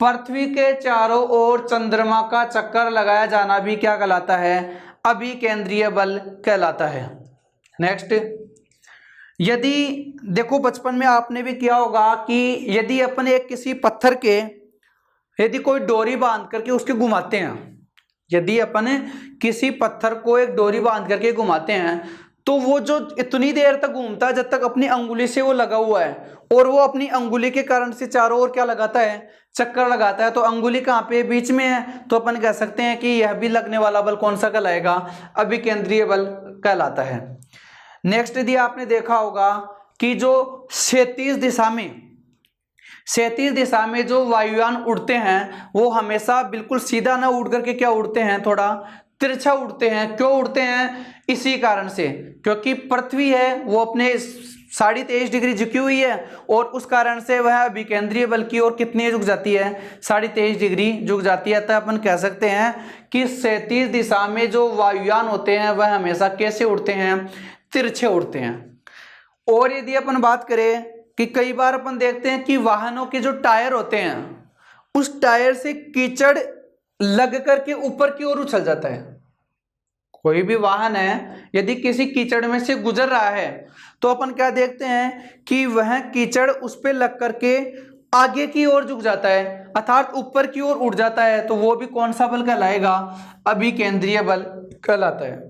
पृथ्वी के चारों ओर चंद्रमा का चक्कर लगाया जाना भी क्या कहलाता है? अभिकेंद्रीय बल कहलाता है। नेक्स्ट, यदि देखो बचपन में आपने भी किया होगा कि यदि अपन एक किसी पत्थर के यदि कोई डोरी बांध करके उसके घुमाते हैं, यदि अपन किसी पत्थर को एक डोरी बांध करके घुमाते हैं तो वो जो इतनी देर तक घूमता है जब तक अपनी अंगुली से वो लगा हुआ है, और वो अपनी अंगुली के कारण से चारों ओर क्या लगाता है? चक्कर लगाता है। तो अंगुली कहाँ पे? बीच में है। तो अपन कह सकते हैं कि यह भी लगने वाला बल कौन सा कहलाएगा? अभिकेंद्रीय बल कहलाता है। नेक्स्ट, यदि आपने देखा होगा कि जो क्षैतिज दिशा में जो वायुयान उड़ते हैं वो हमेशा बिल्कुल सीधा ना उड़ करके क्या उड़ते हैं? थोड़ा तिरछा उड़ते हैं। क्यों उड़ते हैं? इसी कारण से, क्योंकि पृथ्वी है वो अपने 23.5 डिग्री झुकी हुई है और उस कारण से वह अभिकेंद्रीय बल की ओर कितनी झुक जाती है? 23.5 डिग्री झुक जाती है। तो अपन कह सकते हैं कि क्षैतिज दिशा में जो वायुयान होते हैं वह हमेशा कैसे उड़ते हैं? तिरछे उड़ते हैं। और यदि अपन बात करें कि कई बार अपन देखते हैं कि वाहनों के जो टायर होते हैं उस टायर से कीचड़ लग करके ऊपर की ओर उछल जाता है। कोई भी वाहन है यदि किसी कीचड़ में से गुजर रहा है तो अपन क्या देखते हैं कि वह कीचड़ उस पर लग करके आगे की ओर झुक जाता है, अर्थात ऊपर की ओर उड़ जाता है। तो वो भी कौन सा बल कहलाएगा? अभिकेंद्रीय बल कहलाता है।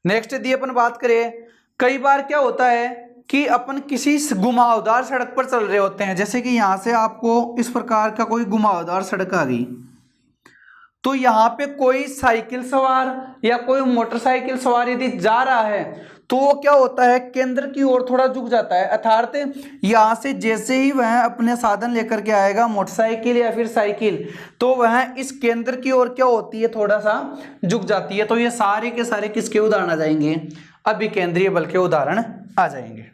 नेक्स्ट, यदि अपन बात करें, कई बार क्या होता है कि अपन किसी घुमावदार सड़क पर चल रहे होते हैं, जैसे कि यहाँ से आपको इस प्रकार का कोई घुमावदार सड़क आ गई, तो यहाँ पे कोई साइकिल सवार या कोई मोटरसाइकिल सवार यदि जा रहा है तो वो क्या होता है? केंद्र की ओर थोड़ा झुक जाता है। अर्थात यहाँ से जैसे ही वह अपने साधन लेकर के आएगा, मोटरसाइकिल या फिर साइकिल, तो वह इस केंद्र की ओर क्या होती है? थोड़ा सा झुक जाती है। तो ये सारे के सारे किसके उदाहरण आ जाएंगे? अभिकेंद्रीय बल के उदाहरण आ जाएंगे।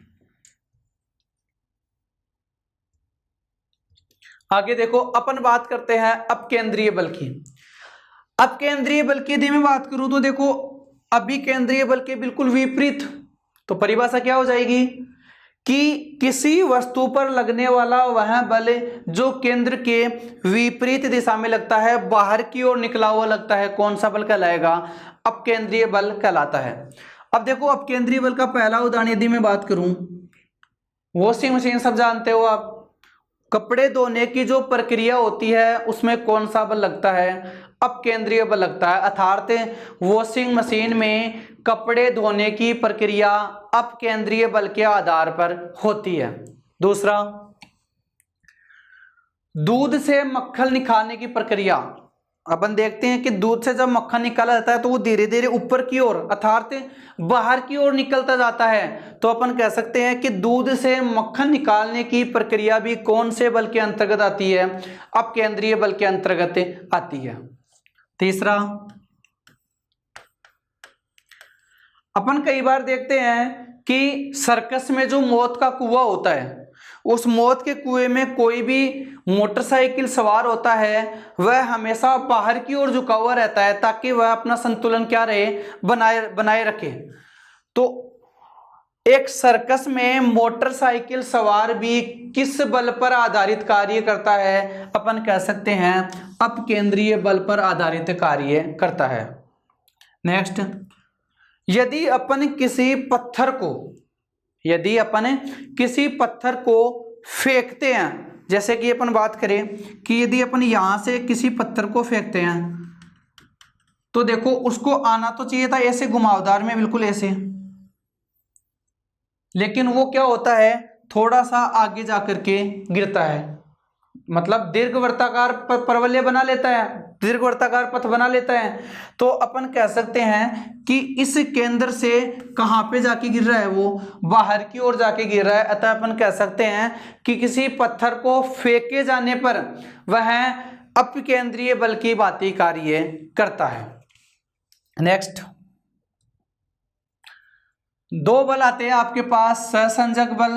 आगे देखो, अपन बात करते हैं अपकेंद्रीय बल की। अपकेंद्रीय बल की यदि मैं बात करूं तो देखो अभिकेंद्रीय बल के बिल्कुल विपरीत, तो परिभाषा क्या हो जाएगी कि किसी वस्तु पर लगने वाला वह बल जो केंद्र के विपरीत दिशा में लगता है, बाहर की ओर निकला हुआ लगता है, कौन सा बल कहलाएगा? अपकेंद्रीय बल कहलाता है। अब देखो अपकेंद्रीय बल का पहला उदाहरण यदि मैं बात करूं, वॉशिंग मशीन सब जानते हो आप, कपड़े धोने की जो प्रक्रिया होती है उसमें कौन सा बल लगता है? अपकेंद्रीय बल लगता है। अर्थात वॉशिंग मशीन में कपड़े धोने की प्रक्रिया अपकेंद्रीय बल के आधार पर होती है। दूसरा, दूध से मक्खन निकालने की प्रक्रिया, अपन देखते हैं कि दूध से जब मक्खन निकाला जाता है तो वो धीरे धीरे ऊपर की ओर अर्थात बाहर की ओर निकलता जाता है। तो अपन कह सकते हैं कि दूध से मक्खन निकालने की प्रक्रिया भी कौन से बल के अंतर्गत आती है? अपकेंद्रीय बल के अंतर्गत आती है। तीसरा, अपन कई बार देखते हैं कि सर्कस में जो मौत का कुआं होता है, उस मौत के कुएं में कोई भी मोटरसाइकिल सवार होता है वह हमेशा बाहर की ओर झुका हुआ रहता है ताकि वह अपना संतुलन क्या रहे, बनाए रखे। तो एक सर्कस में मोटरसाइकिल सवार भी किस बल पर आधारित कार्य करता है? अपन कह सकते हैं अपकेंद्रीय बल पर आधारित कार्य करता है। नेक्स्ट, यदि अपन किसी पत्थर को फेंकते हैं, जैसे कि अपन बात करें कि यदि अपन यहां से किसी पत्थर को फेंकते हैं तो देखो उसको आना तो चाहिए था ऐसे घुमावदार में, बिल्कुल ऐसे, लेकिन वो क्या होता है, थोड़ा सा आगे जाकर के गिरता है, मतलब दीर्घवृत्ताकार परवलय बना लेता है, दीर्घवृत्ताकार पथ बना लेता है। तो अपन कह सकते हैं कि इस केंद्र से कहां पे जाके गिर रहा है, वो बाहर की ओर जाके गिर रहा है। अतः अपन कह सकते हैं कि किसी पत्थर को फेंके जाने पर वह अपकेंद्रीय बल की भांति कार्य करता है। नेक्स्ट, दो बल आते हैं आपके पास, सहसंजक बल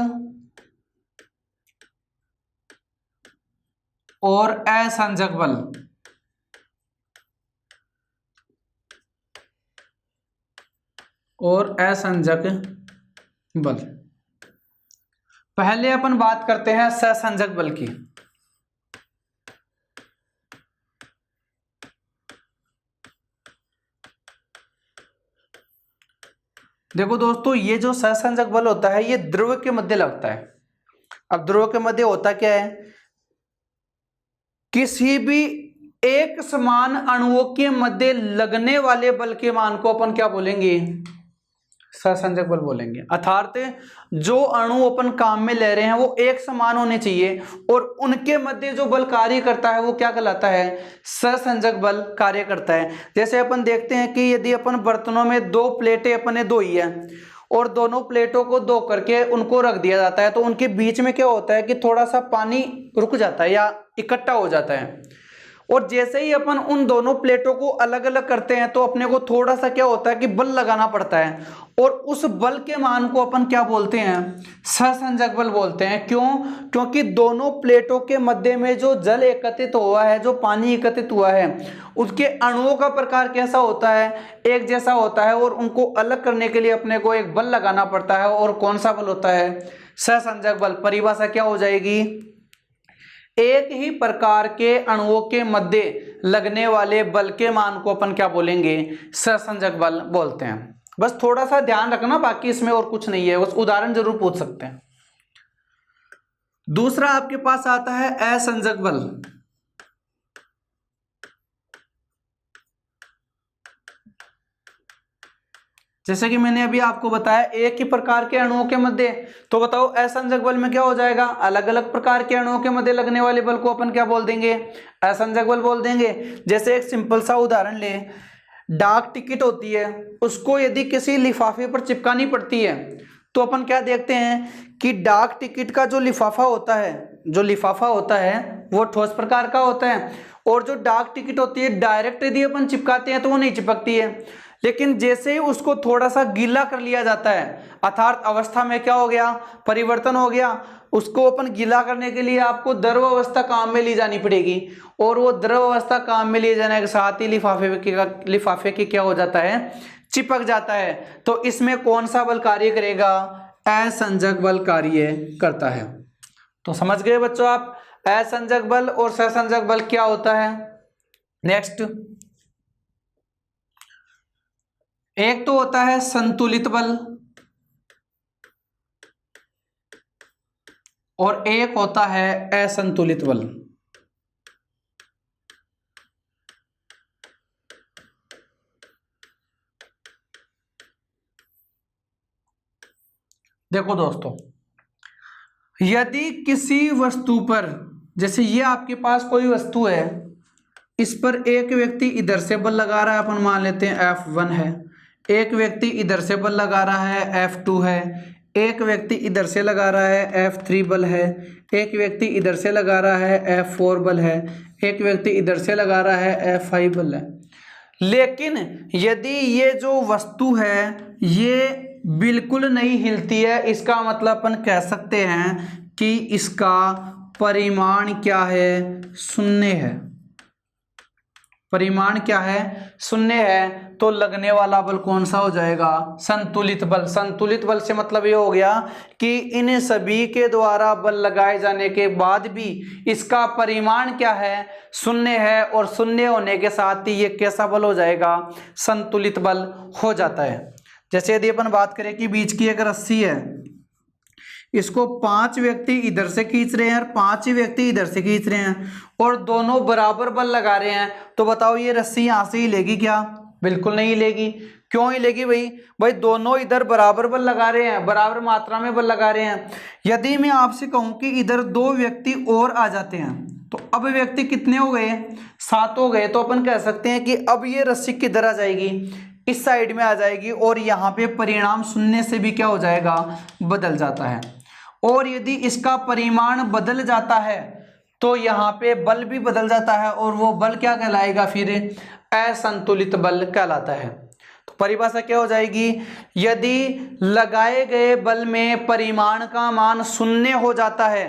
और असंजक बल। पहले अपन बात करते हैं सहसंजक बल की। देखो दोस्तों, ये जो सहसंजक बल होता है ये ध्रुव के मध्य लगता है। अब ध्रुव के मध्य होता क्या है, किसी भी एक समान अणुओं के मध्य लगने वाले बल के मान को अपन क्या बोलेंगे, सहसंजक बल बोलेंगे। अर्थात जो अणु अपन काम में ले रहे हैं वो एक समान होने चाहिए और उनके मध्य जो बल कार्य करता है वो क्या कहलाता है, सहसंजक बल कार्य करता है। जैसे अपन देखते हैं कि यदि अपन बर्तनों में दो प्लेटें अपने धोई है और दोनों प्लेटों को धो करके उनको रख दिया जाता है तो उनके बीच में क्या होता है कि थोड़ा सा पानी रुक जाता है या इकट्ठा हो जाता है, और जैसे ही अपन उन दोनों प्लेटों को अलग अलग करते हैं तो अपने को थोड़ा सा क्या होता है कि बल लगाना पड़ता है, और उस बल के मान को अपन क्या बोलते हैं, सहसंजक बल बोलते हैं। क्यों? क्योंकि दोनों प्लेटों के मध्य में जो जल एकत्रित हुआ है, जो पानी एकत्रित हुआ है, उसके अणुओं का प्रकार कैसा होता है, एक जैसा होता है, और उनको अलग करने के लिए अपने को एक बल लगाना पड़ता है। और कौन सा बल होता है, सहसंजक बल। परिभाषा क्या हो जाएगी, एक ही प्रकार के अणुओं के मध्य लगने वाले बल के मान को अपन क्या बोलेंगे, सहसंजक बल बोलते हैं। बस थोड़ा सा ध्यान रखना, बाकी इसमें और कुछ नहीं है, बस उदाहरण जरूर पूछ सकते हैं। दूसरा आपके पास आता है असंजक बल। जैसे कि मैंने अभी आपको बताया एक ही प्रकार के अणुओं के मध्य, तो बताओ असंजक बल में क्या हो जाएगा, अलग अलग प्रकार के अणुओं के मध्य लगने वाले बल को अपन क्या बोल देंगे, असंजक बल बोल देंगे। जैसे एक सिंपल सा उदाहरण ले, डाक टिकट होती है, उसको यदि किसी लिफाफे पर चिपकानी पड़ती है तो अपन क्या देखते हैं कि डाक टिकट का जो लिफाफा होता है वो ठोस प्रकार का होता है, और जो डाक टिकट होती है डायरेक्ट यदि अपन चिपकाते हैं तो वो नहीं चिपकती है। लेकिन जैसे ही उसको थोड़ा सा गीला कर लिया जाता है, अर्थात अवस्था में क्या हो गया, परिवर्तन हो गया, उसको अपन गीला करने के लिए आपको द्रव अवस्था काम में ली जानी पड़ेगी, और वो द्रव अवस्था काम में लिए जाने के साथ ही लिफाफे की क्या हो जाता है, चिपक जाता है। तो इसमें कौन सा बल कार्य करेगा, असंजक बल कार्य करता है। तो समझ गए बच्चों आप, असंजक बल और सहसंजक बल क्या होता है। नेक्स्ट, एक तो होता है संतुलित बल और एक होता है असंतुलित बल। देखो दोस्तों, यदि किसी वस्तु पर, जैसे ये आपके पास कोई वस्तु है, इस पर एक व्यक्ति इधर से बल लगा रहा है, अपन मान लेते हैं F1 है, एक व्यक्ति इधर से बल लगा रहा है F2 है, एक व्यक्ति इधर से लगा रहा है F3 बल है, एक व्यक्ति इधर से लगा रहा है F4 बल है, एक व्यक्ति इधर से लगा रहा है F5 बल है। लेकिन यदि ये जो वस्तु है ये बिल्कुल नहीं हिलती है, इसका मतलब अपन कह सकते हैं कि इसका परिमाण क्या है, शून्य है। परिमाण क्या है, शून्य है। तो लगने वाला बल कौन सा हो जाएगा, संतुलित बल। संतुलित बल से मतलब ये हो गया कि इन सभी के द्वारा बल लगाए जाने के बाद भी इसका परिमाण क्या है, शून्य है। और शून्य होने के साथ ही ये कैसा बल हो जाएगा, संतुलित बल हो जाता है। जैसे यदि अपन बात करें कि बीच की एक रस्सी है, इसको 5 व्यक्ति इधर से खींच रहे हैं और 5 ही व्यक्ति इधर से खींच रहे हैं और दोनों बराबर बल लगा रहे हैं, तो बताओ ये रस्सी यहां से हिलेगी क्या, बिल्कुल नहीं हिलेगी। क्यों हिलेगी भाई दोनों इधर बराबर बल लगा रहे हैं, बराबर मात्रा में बल लगा रहे हैं। यदि मैं आपसे कहूं कि इधर 2 व्यक्ति और आ जाते हैं, तो अब व्यक्ति कितने हो गए, 7 हो गए। तो अपन कह सकते हैं कि अब ये रस्सी किधर आ जाएगी, इस साइड में आ जाएगी और यहाँ पे परिणाम शून्य से भी क्या हो जाएगा, बदल जाता है। और यदि इसका परिमाण बदल जाता है तो यहाँ पे बल भी बदल जाता है और वो बल क्या कहलाएगा, फिर असंतुलित बल कहलाता है। तो परिभाषा क्या हो जाएगी, यदि लगाए गए बल में परिमाण का मान शून्य हो जाता है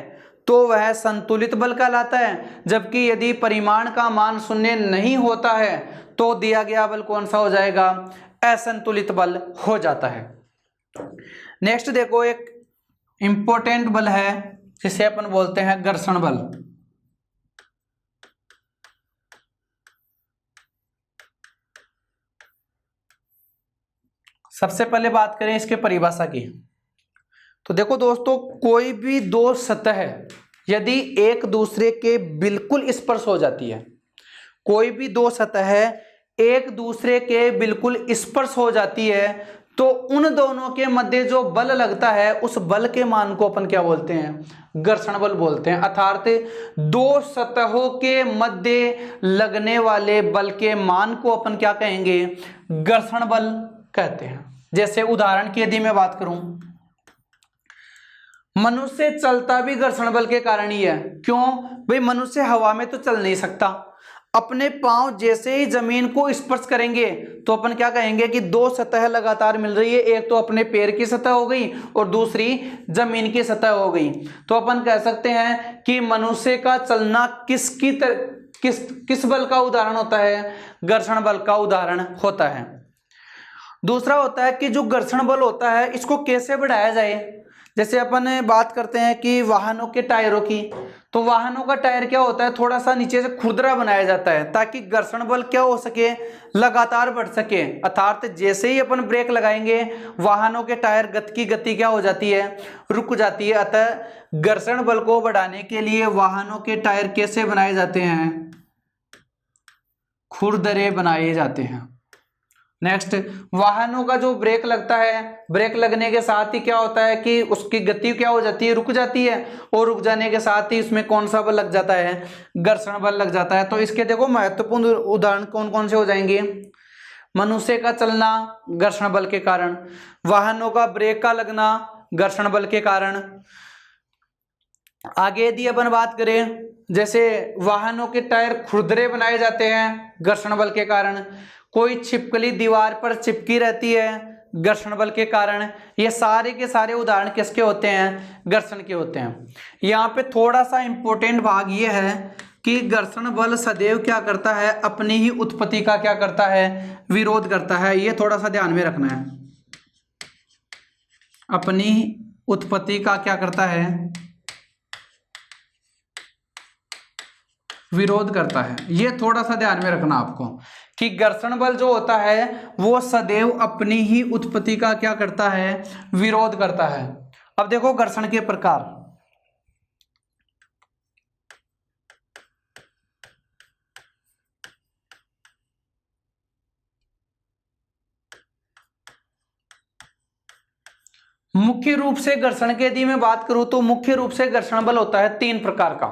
तो वह संतुलित बल कहलाता है, जबकि यदि परिमाण का मान शून्य नहीं होता है तो दिया गया बल कौन सा हो जाएगा, असंतुलित बल हो जाता है। नेक्स्ट देखो, एक इंपॉर्टेंट बल है जिसे अपन बोलते हैं घर्षण बल। सबसे पहले बात करें इसके परिभाषा की, तो देखो दोस्तों, कोई भी दो सतह यदि एक दूसरे के बिल्कुल स्पर्श हो जाती है, कोई भी दो सतह एक दूसरे के बिल्कुल स्पर्श हो जाती है, तो उन दोनों के मध्य जो बल लगता है उस बल के मान को अपन क्या बोलते हैं, घर्षण बल बोलते हैं। अर्थात दो सतहों के मध्य लगने वाले बल के मान को अपन क्या कहेंगे, घर्षण बल कहते हैं। जैसे उदाहरण की यदि मैं बात करूं, मनुष्य चलता भी घर्षण बल के कारण ही है। क्यों भाई, मनुष्य हवा में तो चल नहीं सकता, अपने पांव जैसे ही जमीन को स्पर्श करेंगे तो अपन क्या कहेंगे कि दो सतह लगातार मिल रही है, एक तो अपने पैर की सतह हो गई और दूसरी जमीन की सतह हो गई। तो अपन कह सकते हैं कि मनुष्य का चलना किस बल का उदाहरण होता है, घर्षण बल का उदाहरण होता है। दूसरा होता है कि जो घर्षण बल होता है इसको कैसे बढ़ाया जाए। जैसे अपन बात करते हैं कि वाहनों के टायरों की, तो वाहनों का टायर क्या होता है, थोड़ा सा नीचे से खुरदरा बनाया जाता है ताकि घर्षण बल क्या हो सके, लगातार बढ़ सके। अर्थात जैसे ही अपन ब्रेक लगाएंगे वाहनों के टायर गति क्या हो जाती है, रुक जाती है। अतः घर्षण बल को बढ़ाने के लिए वाहनों के टायर कैसे बनाए जाते हैं, खुरदरे बनाए जाते हैं। नेक्स्ट, वाहनों का जो ब्रेक लगता है, ब्रेक लगने के साथ ही क्या होता है कि उसकी गति क्या हो जाती है, रुक जाती है, और रुक जाने के साथ ही उसमें कौन सा बल लग जाता है, घर्षण बल लग जाता है। तो इसके देखो महत्वपूर्ण उदाहरण कौन कौन से हो जाएंगे, मनुष्य का चलना घर्षण बल के कारण, वाहनों का ब्रेक का लगना घर्षण बल के कारण। आगे यदि अपन बात करें, जैसे वाहनों के टायर खुरदरे बनाए जाते हैं घर्षण बल के कारण, कोई छिपकली दीवार पर चिपकी रहती है घर्षण बल के कारण। ये सारे के सारे उदाहरण किसके होते हैं, घर्षण के होते हैं। यहाँ पे थोड़ा सा इंपॉर्टेंट भाग ये है कि घर्षण बल सदैव क्या करता है, अपनी ही उत्पत्ति का क्या करता है, विरोध करता है। ये थोड़ा सा ध्यान में रखना है, अपनी उत्पत्ति का क्या करता है, विरोध करता है। ये थोड़ा सा ध्यान में रखना आपको कि घर्षण बल जो होता है वो सदैव अपनी ही उत्पत्ति का क्या करता है, विरोध करता है। अब देखो घर्षण के प्रकार, मुख्य रूप से घर्षण की यदि मैं बात करूं तो मुख्य रूप से घर्षण बल होता है 3 प्रकार का।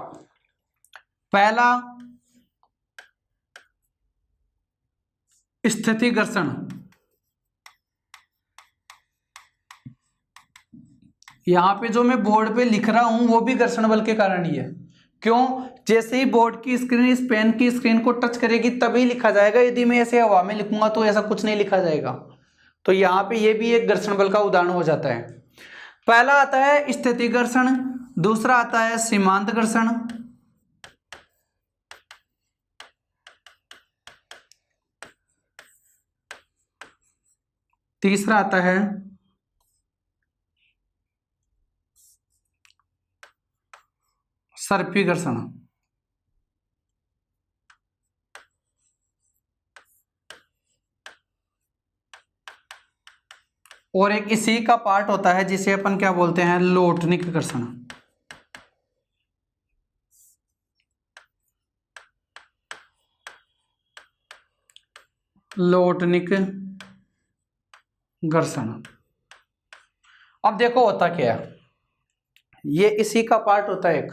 पहला स्थिति घर्षण, यहां पे जो मैं बोर्ड पे लिख रहा हूं वो भी घर्षण बल के कारण ही है, क्यों? जैसे ही बोर्ड की स्क्रीन इस पेन की स्क्रीन को टच करेगी तभी लिखा जाएगा, यदि मैं ऐसे हवा में लिखूंगा तो ऐसा कुछ नहीं लिखा जाएगा। तो यहाँ पे ये भी एक घर्षण बल का उदाहरण हो जाता है। पहला आता है स्थितिज घर्षण, दूसरा आता है सीमांत घर्षण, तीसरा आता है सर्पी घर्षण। और एक इसी का पार्ट होता है जिसे अपन क्या बोलते हैं, लोटनिक घर्षण। लोटनिक घर्षण। अब देखो होता क्या है, ये इसी का पार्ट होता है। एक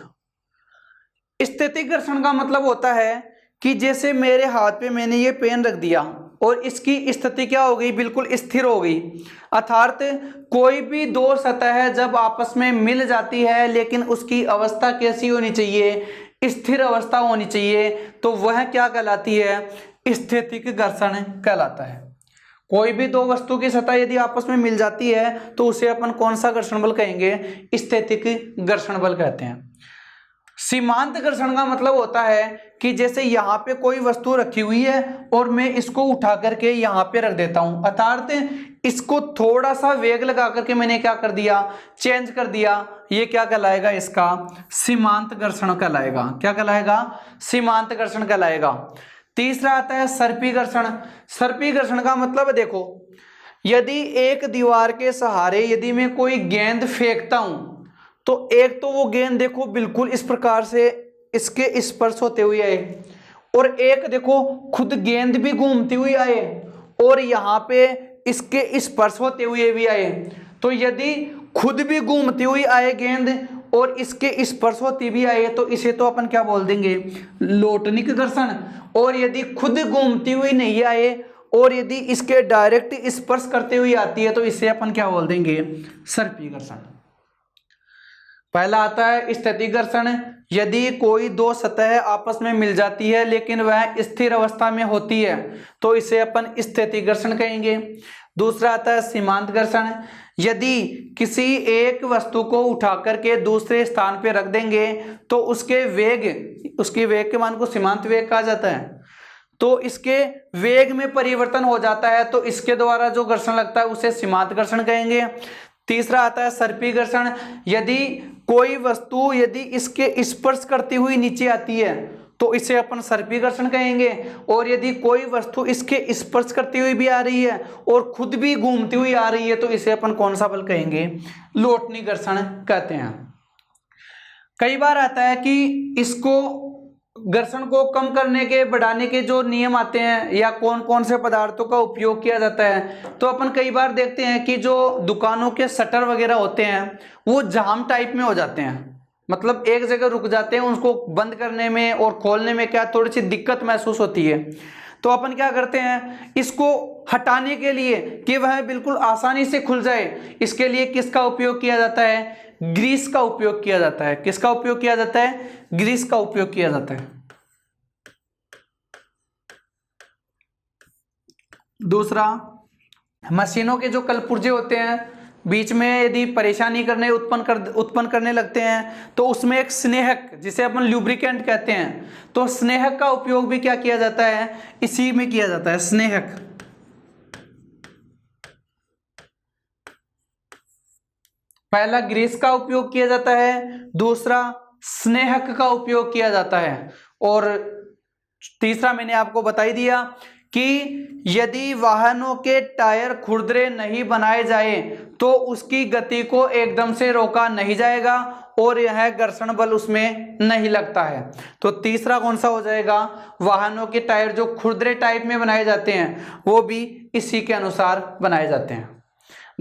स्थितिज घर्षण का मतलब होता है कि जैसे मेरे हाथ पे मैंने ये पेन रख दिया और इसकी स्थिति क्या हो गई, बिल्कुल स्थिर हो गई। अर्थात कोई भी दो सतह जब आपस में मिल जाती है लेकिन उसकी अवस्था कैसी होनी चाहिए, स्थिर अवस्था होनी चाहिए, तो वह क्या कहलाती है, स्थितिज घर्षण कहलाता है। कोई भी दो वस्तु की सतह यदि आपस में मिल जाती है तो उसे अपन कौन सा घर्षण बल कहेंगे, स्थितिज घर्षण बल कहते हैं। सीमांत घर्षण का मतलब होता है कि जैसे यहाँ पे कोई वस्तु रखी हुई है और मैं इसको उठा करके यहाँ पे रख देता हूं, अर्थात इसको थोड़ा सा वेग लगा करके मैंने क्या कर दिया, चेंज कर दिया, ये क्या कहलाएगा, इसका सीमांत घर्षण कहलाएगा। क्या कहलाएगा, सीमांत घर्षण कहलाएगा। तीसरा आता है सर्पी घर्षण। सर्पी घर्षण का मतलब देखो, यदि एक दीवार के सहारे यदि मैं कोई गेंद फेंकता हूं तो एक तो वो गेंद देखो बिल्कुल इस प्रकार से इसके स्पर्श होते हुए आए, और एक देखो खुद गेंद भी घूमती हुई आए और यहाँ पे इसके स्पर्श होते हुए भी आए। तो यदि खुद भी घूमती हुई आए गेंद और इसके स्पर्श होती भी आए तो इसे तो अपन क्या बोल देंगे, लोटनिक घर्षण। और यदि खुद घूमती हुई नहीं आए और यदि इसके डायरेक्ट स्पर्श करते हुए आती है तो इसे अपन क्या बोल देंगे, सर्पी घर्षण। पहला आता है स्थितिज घर्षण, यदि कोई दो सतह आपस में मिल जाती है लेकिन वह स्थिर अवस्था में होती है तो इसे अपन स्थितिज घर्षण कहेंगे। दूसरा आता है सीमांत घर्षण, यदि किसी एक वस्तु को उठा करके दूसरे स्थान पर रख देंगे तो उसके वेग के मान को सीमांत वेग कहा जाता है, तो इसके वेग में परिवर्तन हो जाता है तो इसके द्वारा जो घर्षण लगता है उसे सीमांत घर्षण कहेंगे। तीसरा आता है सर्पी घर्षण, यदि कोई वस्तु यदि इसके स्पर्श करती हुई नीचे आती है तो इसे अपन सर्पी घर्षण कहेंगे, और यदि कोई वस्तु इसके स्पर्श करती हुई भी आ रही है और खुद भी घूमती हुई आ रही है तो इसे अपन कौन सा बल कहेंगे, लोटनिक घर्षण कहते हैं। कई बार आता है कि इसको घर्षण को कम करने के बढ़ाने के जो नियम आते हैं या कौन कौन से पदार्थों का उपयोग किया जाता है, तो अपन कई बार देखते हैं कि जो दुकानों के शटर वगैरह होते हैं वो जाम टाइप में हो जाते हैं, मतलब एक जगह रुक जाते हैं, उसको बंद करने में और खोलने में क्या थोड़ी सी दिक्कत महसूस होती है। तो अपन क्या करते हैं, इसको हटाने के लिए कि वह बिल्कुल आसानी से खुल जाए, इसके लिए किसका उपयोग किया जाता है, ग्रीस का उपयोग किया जाता है। किसका उपयोग किया जाता है, ग्रीस का उपयोग किया जाता है। दूसरा, मशीनों के जो कलपुर्जे होते हैं बीच में यदि परेशानी उत्पन्न करने लगते हैं तो उसमें एक स्नेहक, जिसे अपन ल्यूब्रिकेंट कहते हैं, तो स्नेहक का उपयोग भी क्या किया जाता है, इसी में किया जाता है, स्नेहक। पहला ग्रीस का उपयोग किया जाता है, दूसरा स्नेहक का उपयोग किया जाता है, और तीसरा मैंने आपको बता ही दिया कि यदि वाहनों के टायर खुरदरे नहीं बनाए जाए तो उसकी गति को एकदम से रोका नहीं जाएगा और यह घर्षण बल उसमें नहीं लगता है। तो तीसरा कौन सा हो जाएगा, वाहनों के टायर जो खुरदरे टाइप में बनाए जाते हैं वो भी इसी के अनुसार बनाए जाते हैं।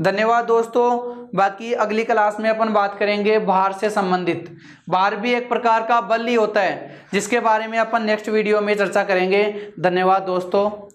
धन्यवाद दोस्तों। बाकी अगली क्लास में अपन बात करेंगे भार से संबंधित। भार भी एक प्रकार का बल ही होता है जिसके बारे में अपन नेक्स्ट वीडियो में चर्चा करेंगे। धन्यवाद दोस्तों।